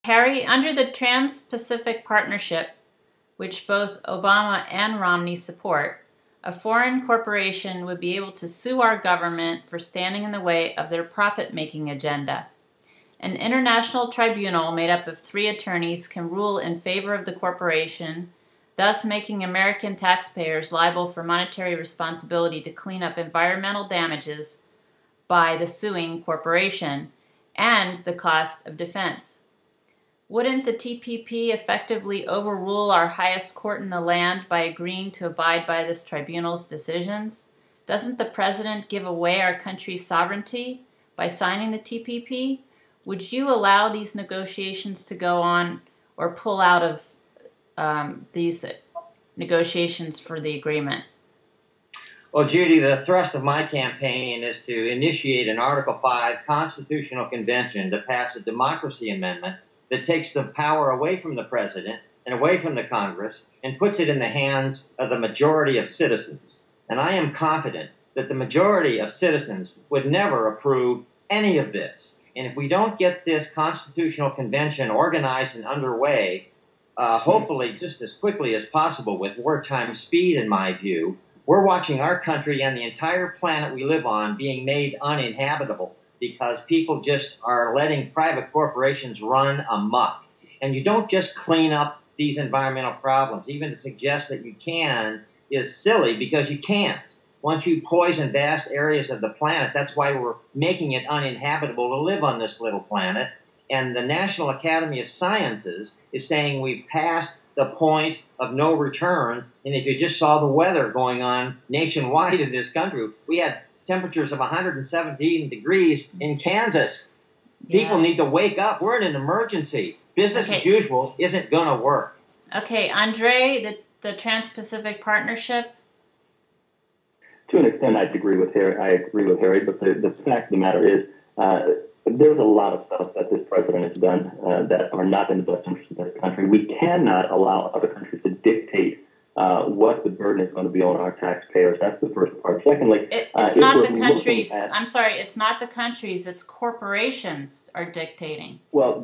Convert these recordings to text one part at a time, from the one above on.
Harry, under the Trans-Pacific Partnership, which both Obama and Romney support, a foreign corporation would be able to sue our government for standing in the way of their profit-making agenda. An international tribunal made up of 3 attorneys can rule in favor of the corporation, thus making American taxpayers liable for monetary responsibility to clean up environmental damages by the suing corporation and the cost of defense. Wouldn't the TPP effectively overrule our highest court in the land by agreeing to abide by this tribunal's decisions? Doesn't the president give away our country's sovereignty by signing the TPP? Would you allow these negotiations to go on or pull out of these negotiations for the agreement? Well, Judy, the thrust of my campaign is to initiate an Article 5 constitutional convention to pass a democracy amendment that takes the power away from the president and away from the Congress and puts it in the hands of the majority of citizens. And I am confident that the majority of citizens would never approve any of this. And if we don't get this constitutional convention organized and underway, hopefully just as quickly as possible with wartime speed, in my view, we're watching our country and the entire planet we live on being made uninhabitable because people just are letting private corporations run amok. And you don't just clean up these environmental problems. Even to suggest that you can is silly because you can't. Once you poison vast areas of the planet, that's why we're making it uninhabitable to live on this little planet. And the National Academy of Sciences is saying we've passed the point of no return. And if you just saw the weather going on nationwide in this country, we had temperatures of 117 degrees in Kansas. Yeah. People need to wake up. We're in an emergency. Business as usual isn't going to work. Okay, Andre, the Trans-Pacific Partnership? To an extent, I agree with Harry, but the fact of the matter is there's a lot of stuff that this president has done that are not in the best interest of this country. We cannot allow other countries to dictate what the burden is going to be on our taxpayers. That's the first part. Secondly, it's not the countries. I'm sorry, it's not the countries. It's corporations are dictating. Well,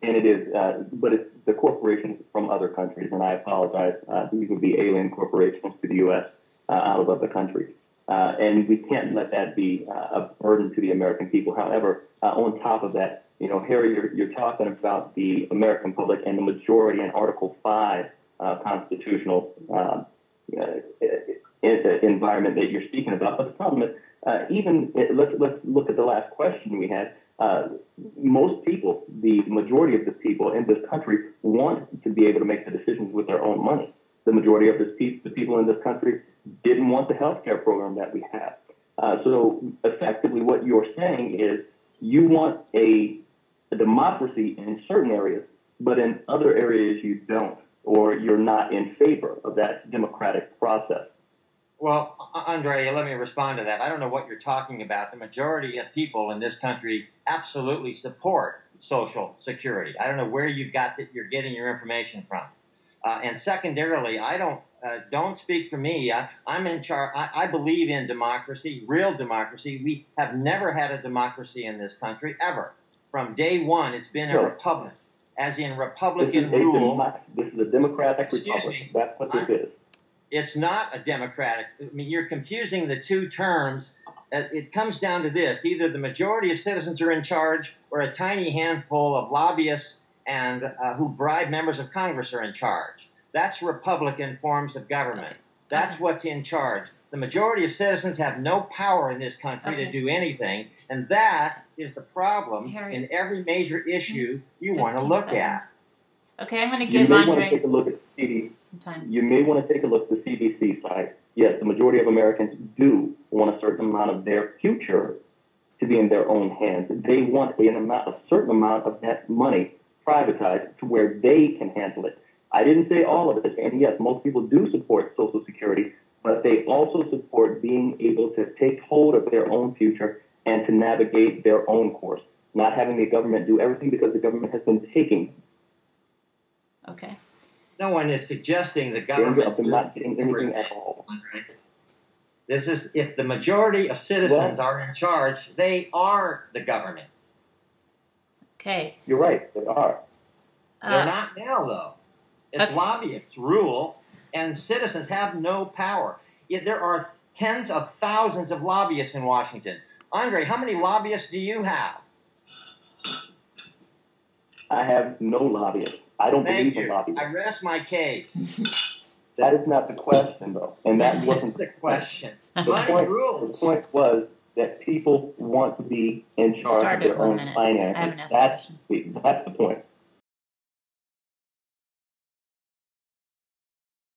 it is, but it's the corporations from other countries, and I apologize. These would be alien corporations to the U.S. Out of other countries. And we can't let that be a burden to the American people. However, on top of that, Harry, you're talking about the American public and the majority in Article 5 constitutional environment that you're speaking about. But the problem is, let's look at the last question we had. Most people, the majority of the people in this country, want to be able to make the decisions with their own money. The majority of the people in this country didn't want the health care program that we have. So effectively what you're saying is you want a democracy in certain areas, but in other areas you don't, or you're not in favor of that democratic process. Well, Andre, let me respond to that. I don't know what you're talking about. The majority of people in this country absolutely support Social Security. I don't know where you're getting your information from. And secondarily, don't speak for me. I'm in charge. I believe in democracy, real democracy. We have never had a democracy in this country, ever. From day one, it's been a republic, as in Republican rule. This is a democratic republic. That's what this is. It's not a democratic. I mean, you're confusing the two terms. It comes down to this. Either the majority of citizens are in charge or a tiny handful of lobbyists and who bribe members of Congress are in charge. That's Republican forms of government. That's what's in charge. The majority of citizens have no power in this country to do anything, and that is the problem in every major issue you want to look at. Okay, I'm going to give Andre some time. You may want to take a look at the CDC side. Yes, the majority of Americans do want a certain amount of their future to be in their own hands. They want a certain amount of that money privatized to where they can handle it. I didn't say all of it, and yes, most people do support Social Security, but they also support being able to take hold of their own future and to navigate their own course, not having the government do everything because the government has been taking. Okay. No one is suggesting the government not getting anything at all. This is, if the majority of citizens are in charge, they are the government. Okay. You're right, they are. They're not now, though. It's lobbyists rule, and citizens have no power. Yet there are tens of thousands of lobbyists in Washington. Andre, how many lobbyists do you have? I have no lobbyists. I don't believe in lobbyists. I rest my case. That is not the question, though. And that wasn't the question. The point was that people want to be in charge of their own finances. That's the point.